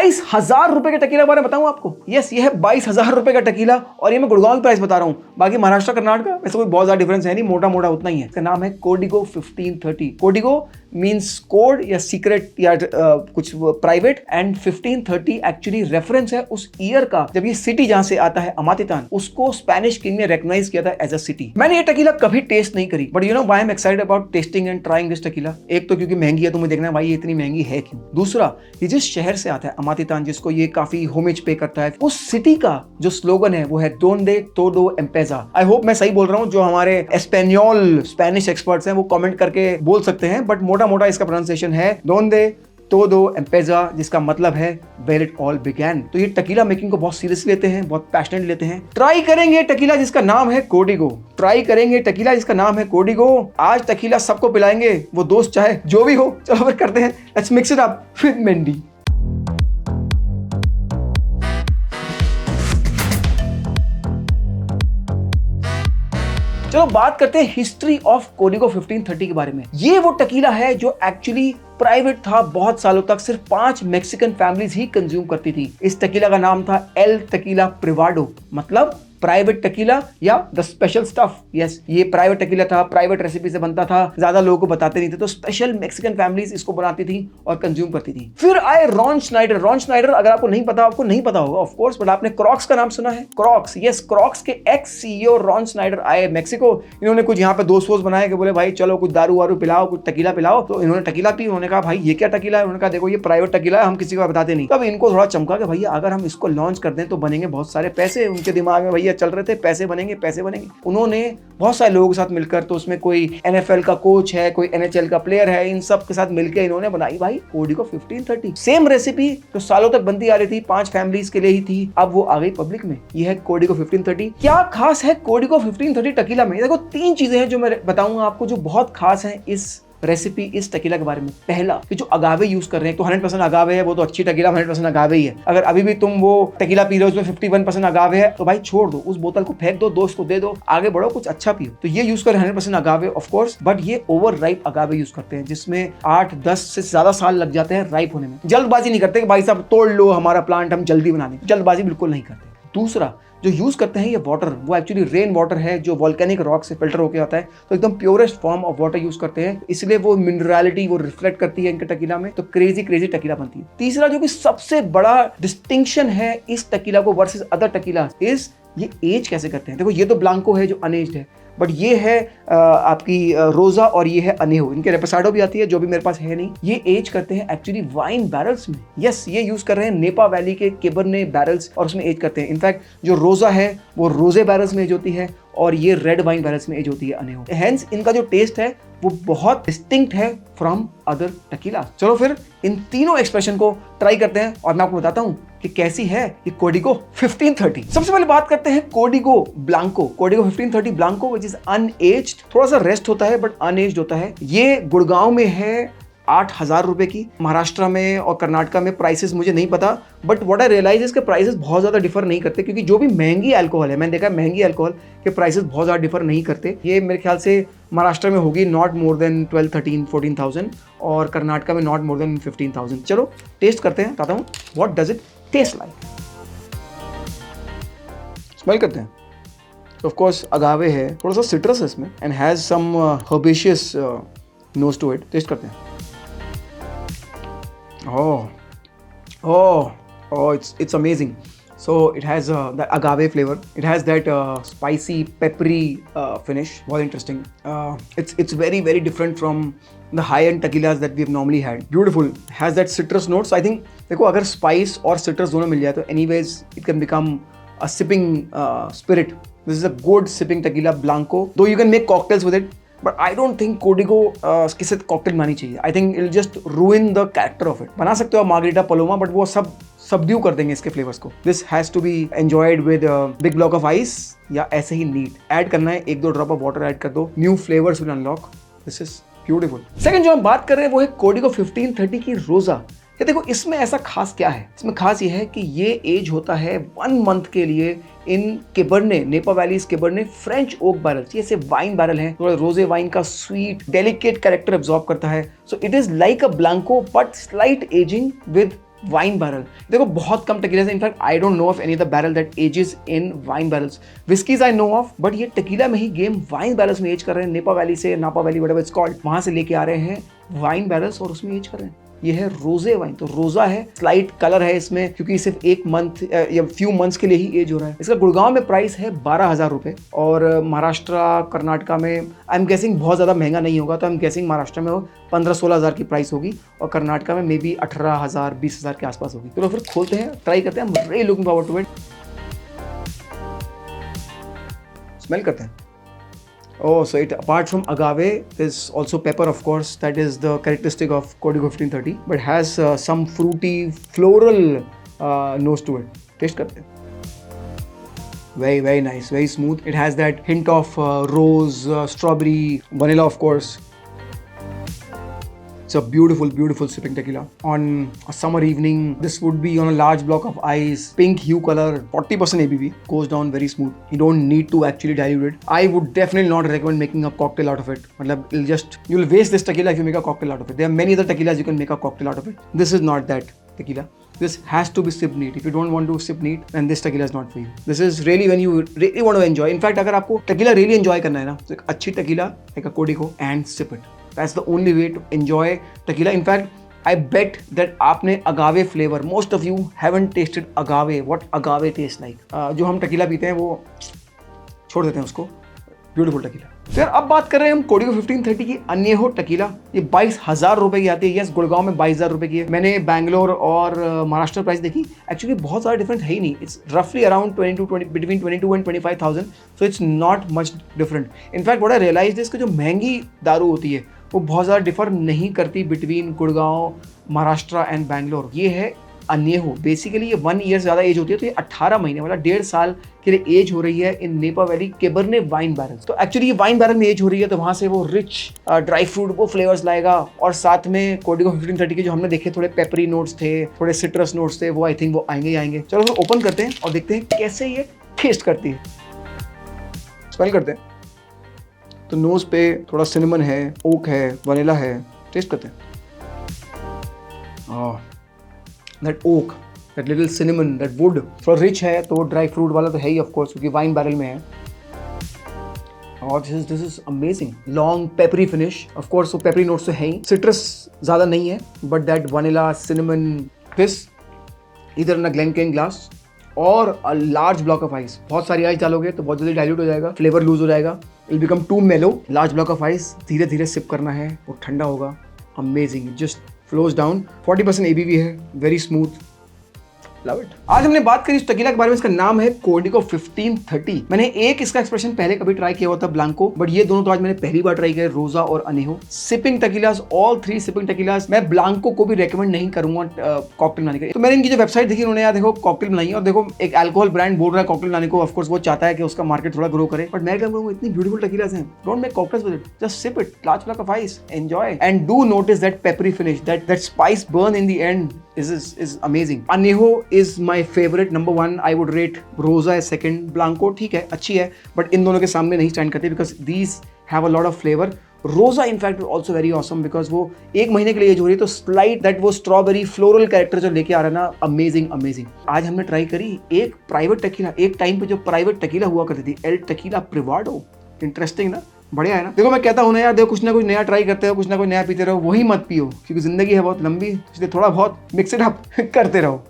22,000 रुपए के टकीला बारे में बताऊं आपको। यस, ये है 22,000 रुपए का टकीला और ये मैं गुड़गांव की प्राइस बता रहा हूं। बाकी महाराष्ट्र कर्नाटका वैसे कोई बहुत ज्यादा डिफरेंस है नहीं, मोटा मोटा उतना ही है। इसका नाम है कोडिगो 1530। कोडिगो मीन्स कोड या सीक्रेट या कुछ प्राइवेट, एंड 1530 एक्चुअली रेफरेंस है उस ईयर का जब ये सिटी जहां से आता है अमातितान, उसको स्पेनिश किंग ने रिकॉग्नाइज किया था एज अ सिटी। मैंने ये टकीला कभी टेस्ट नहीं करी, but you know why I am excited about testing and trying this tequila. एक तो क्योंकि महंगी है, तो मुझे देखना है भाई ये इतनी महंगी है क्यों। दूसरा, ये जिस शहर से आता है अमातितान, जिसको ये काफी होमेज पे करता है, उस सिटी का जो स्लोगन है वो है डोंडे तोडो एम्पेजा। आई होप मैं सही बोल रहा हूँ। जो हमारे एस्पेनियोल स्पेनिश एक्सपर्ट्स हैं वो कमेंट करके बोल सकते हैं, बट मोटा मोटा इसका प्रोनाउंसिएशन है डोंडे तोडो एम्पेजा, जिसका मतलब है वेयर इट ऑल बिगैन। तो ये टकीला मेकिंग को बहुत सीरियसली लेते हैं, बहुत पैशनेट लेते हैं। ट्राई करेंगे टकीला जिसका नाम है कोडिगो। ट्राई करेंगे टकीला जिसका नाम है कोडिगो। आज टकीला सबको पिलाएंगे, वो दोस्त चाहे जो भी हो। चलो फिर करते हैं, let's mix it up with Mendy. चलो बात करते हैं हिस्ट्री ऑफ कोडिगो 1530 के बारे में। ये वो टकीला है जो एक्चुअली प्राइवेट था बहुत सालों तक, सिर्फ 5 मैक्सिकन फैमिलीज ही कंज्यूम करती थी। इस टकीला का नाम था एल टकीला प्रिवाडो, मतलब प्राइवेट टकीला या द स्पेशल स्टफ। यस, ये प्राइवेट टकीला था, प्राइवेट रेसिपी से बनता था, ज्यादा लोगों को बताते नहीं थे, तो स्पेशल मैक्सिकन फैमिलीज इसको बनाती थी और कंज्यूम करती थी। फिर आए रॉन स्नाइडर। रॉन स्नाइडर अगर आपको नहीं पता होगा ऑफ कोर्स, बट आपने क्रॉक्स का नाम सुना है? क्रॉक्स, यस, क्रॉक्स के एक्स सीईओ रॉन स्नाइडर आए मैक्सिको। इन्होंने कुछ यहाँ पे दोस्त बनाए कि बोले भाई चलो कुछ दारू वारू पिलाओ, कुछ टकीला पिलाओ। तो इन्होंने टकीला पी। उन्होंने कहा भाई ये क्या टकीला है? उन्होंने कहा देखो ये प्राइवेट टकीला है, हम किसी को बताते नहीं। तब इनको थोड़ा चमका कि भैया अगर हम इसको लॉन्च कर दें तो बनेंगे बहुत सारे पैसे। उनके दिमाग में भैया चल रहे थे पैसे बनेंगे। उन्होंने बहुत सारे लोगों के साथ मिलकर, तो उसमें कोई एनएफएल का कोच है, कोई एनएचएल का प्लेयर है, इन सब के साथ मिलकर इन्होंने बनाई भाई कोडिगो 1530। सेम रेसिपी जो सालों तक बनती आ रही थी, 5 फैमिलीज के लिए ही थी, अब वो आ गई पब्लिक में। ये है कोडिगो 1530। क्या खास है कोडिगो 1530 टकीला में? देखो 3 चीजें हैं जो मैं बताऊंगा आपको जो बहुत खास है इस रेसिपी, इस टकीला के बारे में। पहला कि जो अगावे यूज कर रहे हैं, तो 100% अगावे है, वो तो अच्छी टकीला 100% अगावे ही है। अगर अभी भी तुम वो टकीला पी रहे हो उसमें 51% अगावे है, तो भाई छोड़ दो, उस बोतल को फेंक दो, दोस्त को दे दो, आगे बढ़ो, कुछ अच्छा पियो। तो ये यूज कर 100% अगावे ऑफ कोर्स, बट ये ओवर राइप अगावे यूज करते हैं, जिसमें 8-10 से ज्यादा साल लग जाते हैं राइप होने में। जल्दबाजी नहीं करते कि भाई साहब तोड़ लो हमारा प्लांट, हम जल्दी बना दें। जल्दबाजी बिल्कुल नहीं करते। दूसरा जो यूज करते हैं ये वाटर, वो एक्चुअली रेन वाटर है जो वोल्केनिक रॉक से फिल्टर होकर आता है, तो एकदम purest form of water use करते हैं, इसलिए वो मिनरलिटी वो रिफ्लेक्ट करती है इनके टकीला में, तो क्रेजी टकीला बनती है। तीसरा जो कि सबसे बड़ा डिस्टिंक्शन है इस टकीला को वर्सेस अदर टकीला इज ये एज कैसे करते हैं। देखो ये तो ब्लांको है जो अनएज्ड है, बट ये है आपकी रोजा और ये है अनेहो। इनके रेपोसाडो भी आती है जो भी मेरे पास है नहीं। ये एज करते हैं एक्चुअली वाइन बैरल्स में। यस, ये यूज कर रहे हैं नेपा वैली के केबरने बैरल्स और उसमें एज करते हैं। इनफैक्ट जो रोजा है वो रोजे बैरल्स में एज होती है और ये रेड वाइन बैरल्स में एज होती है अनेहो। हेंस इनका जो टेस्ट है वो बहुत डिस्टिंक्ट है फ्रॉम अदर टकीला। चलो फिर इन तीनों एक्सप्रेशन को ट्राई करते हैं और मैं आपको बताता हूं कि कैसी है ये कोडिगो 1530। सबसे पहले बात करते हैं कोडिगो ब्लांको। कोडिगो 1530 ब्लांको विच इज अनएज्ड, थोड़ा सा रेस्ट होता है बट अनएज्ड होता है। ये गुड़गांव में है 8,000 रुपए की। महाराष्ट्र में और कर्नाटका में प्राइसेस मुझे नहीं पता, बट व्हाट आई रियलाइज इसके प्राइसेस बहुत ज्यादा डिफर नहीं करते, क्योंकि जो भी महंगी अल्कोहल है, मैंने देखा महंगी अल्कोहल के प्राइसेस बहुत ज्यादा डिफर नहीं करते। ये मेरे ख्याल से महाराष्ट्र में होगी नॉट मोर देन 12-13-14,000 और कर्नाटका में नॉट मोर देन 15,000। चलो टेस्ट करते हैं, बताता हूँ what does it taste like. Smell करते हैं, ऑफ कोर्स अगावे है, थोड़ा सा सिट्रस है इसमें and has some herbaceous nose to it. Taste करते हैं। It's amazing. So it has the agave flavor. It has that spicy, peppery finish. Very interesting. It's very different from the high-end tequilas that we've normally had. Beautiful. Has that citrus notes. I think देखो अगर spice और citrus दोनों मिल जाए तो anyways it can become a sipping spirit. This is a good sipping tequila blanco. Though you can make cocktails with it. But I don't think कोडिगो इसके साथ cocktail बनानी चाहिए। I think it'll just ruin the character of it. बना सकते हो margarita Paloma, but वो सब subdue कर देंगे इसके फ्लेवर्स को। This has to be enjoyed with a big block of ice या ऐसे ही नीट। ऐड करना है 1-2 ड्रॉप ऑफ वाटर ऐड कर दो, new flavours will unlock. This is beautiful. Second जो हम बात कर रहे हैं वो है कोडिगो 1530 की रोजा। ये देखो इसमें ऐसा खास क्या है, इसमें खास ये है कि ये एज होता है 1 मंथ के लिए इन cabernet, Napa valleys cabernet French oak barrels. ये सिर्फ वाइन बैरल है, थोड़ा रोजे वाइन का स्वीट डेलिकेट कैरेक्टर एब्जॉर्ब करता है। So it is like a blanco but slight ageing with wine barrel. देखो बहुत कम टकीला है, in fact I don't know of any the barrel that ages in wine barrels. Whiskies I know of, but ये tequila में ही game wine barrels में age कर रहे हैं। नेपा वैली से, नापा वैली व्हाटएवर इट्स कॉल्ड, वहां से लेके आ रहे हैं वाइन बैरल्स और उसमें एज कर रहे हैं। ये है रोजे वाइन, तो रोजा है, स्लाइट कलर है इसमें, क्योंकि सिर्फ एक मंथ या फ्यू मंथ्स के लिए ही एज हो रहा है। इसका गुड़गांव में प्राइस है 12,000 रुपए और महाराष्ट्र कर्नाटका में आई एम गेसिंग बहुत ज़्यादा महंगा नहीं होगा, तो आई एम गेसिंग महाराष्ट्र में वो 15-16 हज़ार की प्राइस होगी और कर्नाटका में मे बी 18,000-20,000 के आसपास होगी। चलो फिर खोलते हैं, ट्राई करते हैं। Really looking forward to it. Smell करते हैं। Oh, so it apart from agave, there's also pepper, of course. That is the characteristic of Código 1530, but has some fruity, floral nose to it. Taste करते हैं. Very, very nice, very smooth. It has that hint of rose, strawberry, vanilla, of course. It's a beautiful, beautiful sipping tequila. On a summer evening, this would be on a large block of ice, pink hue color, 40% ABV, goes down very smooth. You don't need to actually dilute it. I would definitely not recommend making a cocktail out of it. You'll waste this tequila if you make a cocktail out of it. There are many other tequilas you can make a cocktail out of it. This is not that tequila. This has to be sipped neat. If you don't want to sip neat, then this tequila is not for you. This is really when you really want to enjoy. In fact, अगर आपको tequila really enjoy करना है ना, तो एक अच्छी tequila, like a Código, and sip it. That's the only way to enjoy tequila. In fact, I bet that आपने agave flavor, most of you haven't tasted agave. What agave tastes like? जो हम tequila पीते हैं वो छोड़ देते हैं उसको। Beautiful tequila. फिर अब बात कर रहे हैं हम कोडिगो 1530 की अन्यहो टकीला। ये 22,000 रुपए की आती है। यस, गुड़गांव में 22,000 रुपए की है। मैंने बैंगलोर और महाराष्ट्र प्राइस देखी, एक्चुअली बहुत सारा डिफरेंट है ही नहीं। इट्स रफली around between 22 and 25,000, so it's not much different. In fact what I realised इसकी जो महंगी दारू होती है वो बहुत ज़्यादा डिफर नहीं करती बिटवीन गुड़गांव, महाराष्ट्र एंड बैंगलोर। ये है अन्यहो। बेसिकली ये 1 ईयर ज़्यादा एज होती है, तो ये 18 महीने मतलब 1.5 साल के लिए एज हो रही है इन नेपा वैली केबरने वाइन बैरल। तो एक्चुअली ये वाइन बैरल में एज हो रही है, तो वहाँ से वो रिच ड्राई फ्रूट वो फ्लेवर्स लाएगा। और साथ में कोडिगो 1530 के जो हमने देखे थोड़े पेपरी नोट्स थे, थोड़े सिट्रस नोट्स थे, वो आई थिंक वो आएंगे ही आएंगे। चलो फिर ओपन करते हैं और देखते हैं कैसे ये टेस्ट करती है। स्मेल करते हैं। तो नोज पे थोड़ा सिनेमन है, ओक है, वनीला है। टेस्ट करते हैं। That oak, that little cinnamon, that wood थोड़ा रिच है, तो ड्राई फ्रूट वाला तो है ही ऑफ कोर्स, क्योंकि वाइन बैरल में है। और this is amazing. Long peppery finish, of course वो पेपरी नोट्स तो है ही। सिट्रस ज़्यादा नहीं है, but that vanilla, cinnamon, this इधर इन अ ग्लेनकेन ग्लास और a large block of ice. बहुत सारी आइस डालोगे तो बहुत जल्दी डाइल्यूट हो जाएगा, फ्लेवर लूज हो जाएगा, इट बिकम टू मेलो। लार्ज ब्लॉक ऑफ आइस, धीरे धीरे सिप करना है, वो ठंडा होगा। Amazing, just flows down. 40% ABV है, वेरी स्मूथ, लव इट। आज हमने बात करी इस टकीला के बारे में। इसका नाम है कोडिगो 1530। मैंने एक इसका एक्सप्रेशन पहले कभी ट्राई किया हुआ था, ब्लांको, बट ये दोनों तो आज मैंने पहली बार ट्राई किया, रोजा और अनेहो। Sipping tequilas, all 3 sipping tequilas. मैं ब्लांको को भी रेकमेंड नहीं करूंगा कॉकटेल बनाने के। तो मैंने इनकी जो वेबसाइट देखी, उन्होंने यार देखो कॉकटेल बनाई है, और देखो एक अल्कोहल ब्रांड बोल रहा है कॉकटेल बनाने को। ऑफकोर्स वो चाहता है कि उसका मार्केट थोड़ा ग्रो करे, बट मैं क्या कहूँगा, इतनी ब्यूटीफुल टकीलास हैं, don't make cocktails with it, just sip it, large block of ice, enjoy, and do notice that peppery finish, that spice burn in the end is amazing. Anejo is my favorite. Number 1 I would rate Rosa as second. Blanco ठीक है, अच्छी है, but इन दोनों के सामने नहीं stand करती because these have a lot of flavor. Rosa in fact is also very awesome because वो 1 महीने के लिए एज हो रही है, तो स्लाइट दैट वो स्ट्रॉबेरी फ्लोरल कैरेक्टर जो लेके आ रहा है ना, अमेजिंग अमेजिंग। आज हमने ट्राई करी एक प्राइवेट टकीला, एक टाइम पे जो प्राइवेट टकीला हुआ करती थी, एल टकीला प्रिवाडो। इंटरेस्टिंग ना, बढ़िया है ना। देखो मैं कहता हूँ ना यार, देखो कुछ ना कुछ नया ट्राई करते हो, कुछ ना कुछ नया पीते रहो, वही मत पियो, क्योंकि जिंदगी है बहुत लंबी, इसलिए थोड़ा बहुत मिक्स इट अप करते रहो।